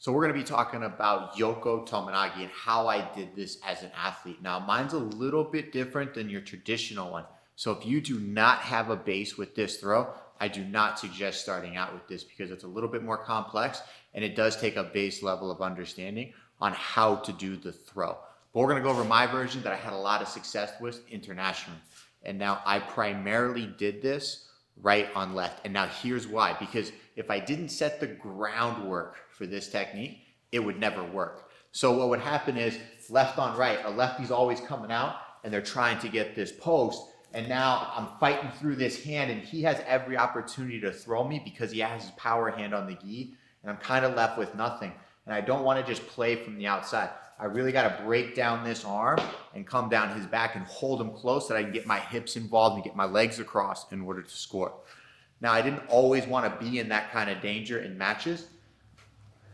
So we're going to be talking about Yoko Tomoe Nage and how I did this as an athlete. Now, mine's a little bit different than your traditional one. So if you do not have a base with this throw, I do not suggest starting out with this because it's a little bit more complex and it does take a base level of understanding on how to do the throw. But we're going to go over my version that I had a lot of success with internationally. And now I primarily did this right on left. And now here's why. Because if I didn't set the groundwork for this technique, it would never work. So what would happen is left on right, a lefty's always coming out and they're trying to get this post. And now I'm fighting through this hand and he has every opportunity to throw me because he has his power hand on the gi. And I'm kind of left with nothing. And I don't want to just play from the outside. I really got to break down this arm and come down his back and hold him close so that I can get my hips involved and get my legs across in order to score. Now, I didn't always want to be in that kind of danger in matches.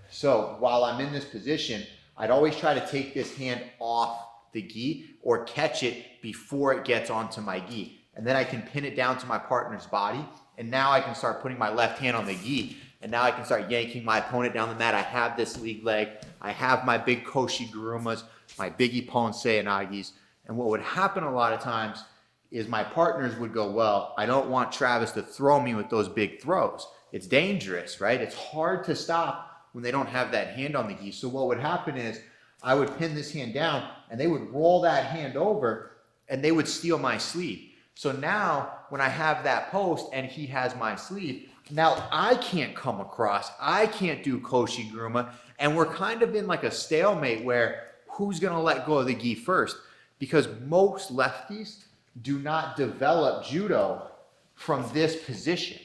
So while I'm in this position, I'd always try to take this hand off the gi or catch it before it gets onto my gi. And then I can pin it down to my partner's body. And now I can start putting my left hand on the gi. And now I can start yanking my opponent down the mat. I have this league leg. I have my big Koshi Gurumas, my big Ippon Seoinagis. And what would happen a lot of times is my partners would go, well, I don't want Travis to throw me with those big throws. It's dangerous, right? It's hard to stop when they don't have that hand on the gi. So what would happen is I would pin this hand down and they would roll that hand over and they would steal my sleeve. So now when I have that post and he has my sleeve, now I can't come across, I can't do Koshi Guruma, and we're kind of in like a stalemate where who's gonna let go of the gi first? Because most lefties do not develop judo from this position,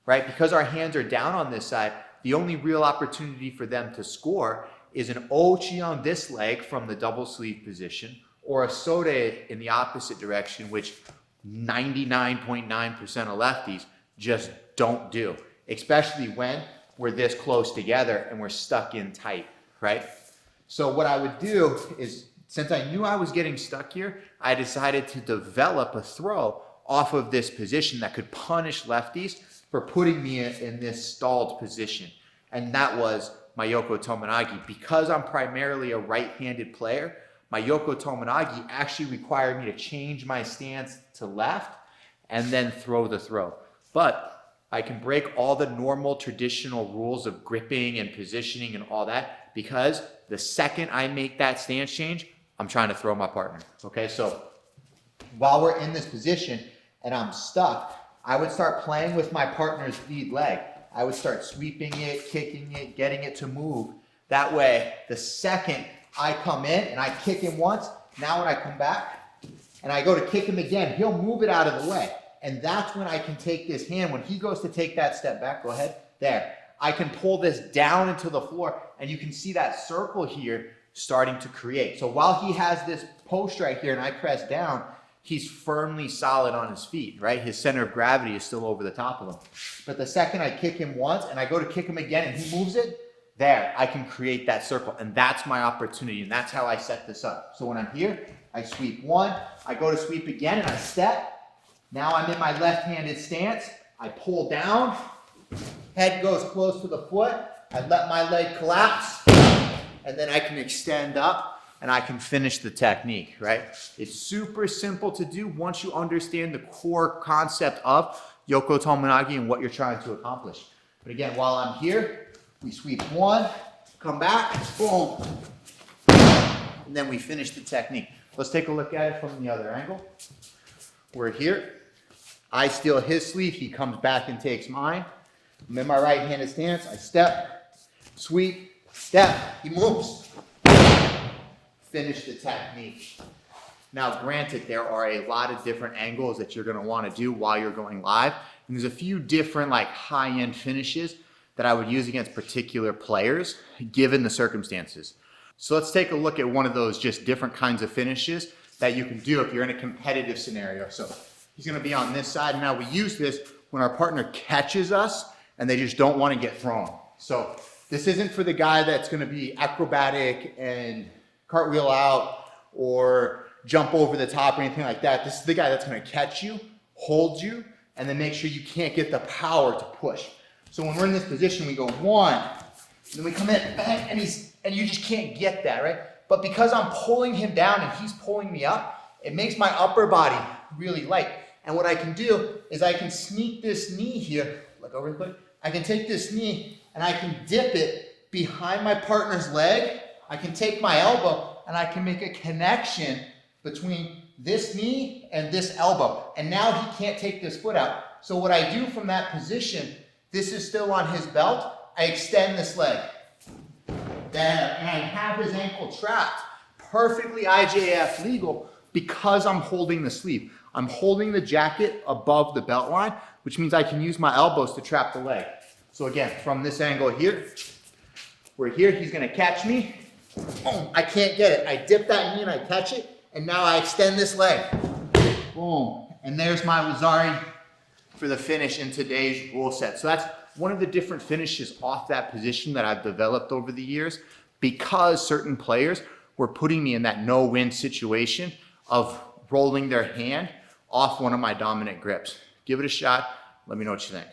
right? Because our hands are down on this side, the only real opportunity for them to score is an ochi on this leg from the double sleeve position or a sode in the opposite direction, which 99.9% of lefties just don't do, especially when we're this close together and we're stuck in tight, right? So what I would do is, since I knew I was getting stuck here, I decided to develop a throw off of this position that could punish lefties for putting me in this stalled position. And that was my Yoko Tomoe Nage. Because I'm primarily a right-handed player, my Yoko Tomoe Nage actually required me to change my stance to left and then throw the throw. But I can break all the normal traditional rules of gripping and positioning and all that because the second I make that stance change, I'm trying to throw my partner. Okay, so while we're in this position and I'm stuck, I would start playing with my partner's lead leg. I would start sweeping it, kicking it, getting it to move. That way, the second I come in and I kick him once, now when I come back and I go to kick him again, he'll move it out of the way. And that's when I can take this hand. When he goes to take that step back, go ahead, there. I can pull this down into the floor and you can see that circle here starting to create. So while he has this post right here and I press down, he's firmly solid on his feet, right? His center of gravity is still over the top of him. But the second I kick him once and I go to kick him again and he moves it, there, I can create that circle. And that's my opportunity and that's how I set this up. So when I'm here, I sweep one, I go to sweep again and I step. Now I'm in my left-handed stance. I pull down, head goes close to the foot. I let my leg collapse, and then I can extend up, and I can finish the technique, right? It's super simple to do once you understand the core concept of Yoko Tomoe Nage and what you're trying to accomplish. But again, while I'm here, we sweep one, come back, boom, and then we finish the technique. Let's take a look at it from the other angle. We're here. I steal his sleeve. He comes back and takes mine. I'm in my right-handed stance. I step, sweep, step. He moves. Finish the technique. Now, granted, there are a lot of different angles that you're going to want to do while you're going live. And there's a few different like high-end finishes that I would use against particular players, given the circumstances. So let's take a look at one of those just different kinds of finishes that you can do if you're in a competitive scenario. So he's going to be on this side. Now we use this when our partner catches us and they just don't want to get thrown. So this isn't for the guy that's going to be acrobatic and cartwheel out or jump over the top or anything like that. This is the guy that's going to catch you, hold you, and then make sure you can't get the power to push. So when we're in this position, we go 1, And then we come in, bang, and you just can't get that, right? But because I'm pulling him down and he's pulling me up, it makes my upper body really light. And what I can do is I can sneak this knee here, look over real quick. I can take this knee and I can dip it behind my partner's leg. I can take my elbow and I can make a connection between this knee and this elbow. And now he can't take this foot out. So what I do from that position, this is still on his belt, I extend this leg. And I have his ankle trapped. Perfectly IJF legal because I'm holding the sleeve. I'm holding the jacket above the belt line, which means I can use my elbows to trap the leg. So again, from this angle here, we're here, he's gonna catch me. Boom, I can't get it. I dip that knee and I catch it, and now I extend this leg. Boom, and there's my Wazari for the finish in today's rule set. So that's one of the different finishes off that position that I've developed over the years because certain players were putting me in that no-win situation of rolling their hand off one of my dominant grips. Give it a shot. Let me know what you think.